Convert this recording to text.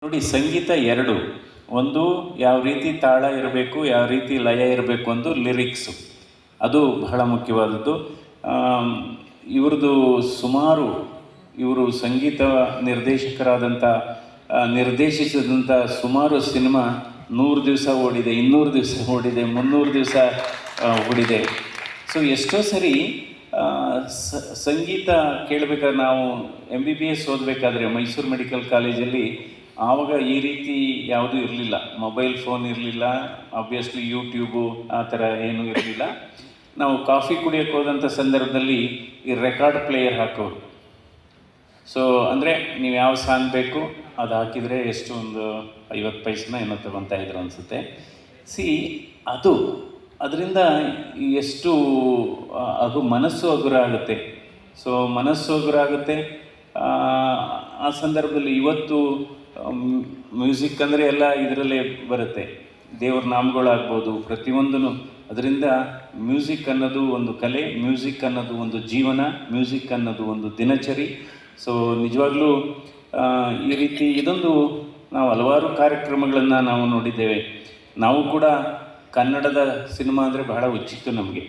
ನೋಡಿ, ಸಂಗೀತ ಎರಡು. ಒಂದು ಯಾವ ರೀತಿ ತಾಳ ಇರಬೇಕು, ಯಾವ ರೀತಿ ಲಯ ಇರಬೇಕು, ಒಂದು ಲಿರಿಕ್ಸು, ಅದು ಬಹಳ ಮುಖ್ಯವಾದದ್ದು. ಇವ್ರದ್ದು ಸುಮಾರು, ಇವರು ಸಂಗೀತ ನಿರ್ದೇಶಕರಾದಂಥ ನಿರ್ದೇಶಿಸಿದಂಥ ಸುಮಾರು ಸಿನಿಮಾ 100 ದಿವಸ ಓಡಿದೆ, 200 ದಿವಸ ಓಡಿದೆ, 300 ದಿವಸ ಓಡಿದೆ. ಸೊ ಎಷ್ಟೋ ಸರಿ ಸಂಗೀತ ಕೇಳಬೇಕಾದ್ರೆ ನಾವು MBBS ಓದಬೇಕಾದ್ರೆ ಮೈಸೂರು ಮೆಡಿಕಲ್ ಕಾಲೇಜಲ್ಲಿ ಆವಾಗ ಈ ರೀತಿ ಯಾವುದೂ ಇರಲಿಲ್ಲ. ಮೊಬೈಲ್ ಫೋನ್ ಇರಲಿಲ್ಲ, ಆಬ್ವಿಯಸ್ಲಿ ಯೂಟ್ಯೂಬು ಆ ಥರ ಏನೂ ಇರಲಿಲ್ಲ. ನಾವು ಕಾಫಿ ಕುಡಿಯೋಕ್ಕೆ ಹೋದಂಥ ಸಂದರ್ಭದಲ್ಲಿ ಈ ರೆಕಾರ್ಡ್ ಪ್ಲೇಯರ್ ಹಾಕೋರು. ಸೊ ಅಂದರೆ ನೀವು ಯಾವ ಸಾಂಗ್ ಬೇಕು ಅದು ಹಾಕಿದರೆ ಎಷ್ಟು, ಒಂದು 50 ಪೈಸೆನ ಏನೋ ತೊಗೊತಾಯಿದ್ರು ಅನಿಸುತ್ತೆ. ಅದರಿಂದ ಎಷ್ಟು ಮನಸ್ಸು ಹಗುರ ಆಗುತ್ತೆ. ಸೊ ಮನಸ್ಸು ಹಗುರ ಆಗುತ್ತೆ ಆ ಸಂದರ್ಭದಲ್ಲಿ. ಇವತ್ತು ಮ್ಯೂಸಿಕ್ ಅಂದರೆ ಎಲ್ಲ ಇದರಲ್ಲೇ ಬರುತ್ತೆ, ದೇವ್ರ ನಾಮಗಳಾಗ್ಬೋದು, ಪ್ರತಿಯೊಂದೂ. ಅದರಿಂದ ಮ್ಯೂಸಿಕ್ ಅನ್ನೋದು ಒಂದು ಕಲೆ, ಮ್ಯೂಸಿಕ್ ಅನ್ನೋದು ಒಂದು ಜೀವನ, ಮ್ಯೂಸಿಕ್ ಅನ್ನೋದು ಒಂದು ದಿನಚರಿ. ಸೊ ನಿಜವಾಗ್ಲೂ ಈ ರೀತಿ ಇದೊಂದು ನಾವು ಹಲವಾರು ಕಾರ್ಯಕ್ರಮಗಳನ್ನು ನಾವು ನೋಡಿದ್ದೇವೆ. ನಾವು ಕೂಡ ಕನ್ನಡದ ಸಿನಿಮಾ ಅಂದರೆ ಬಹಳ ಹುಚ್ಚಿತ್ತು ನಮಗೆ.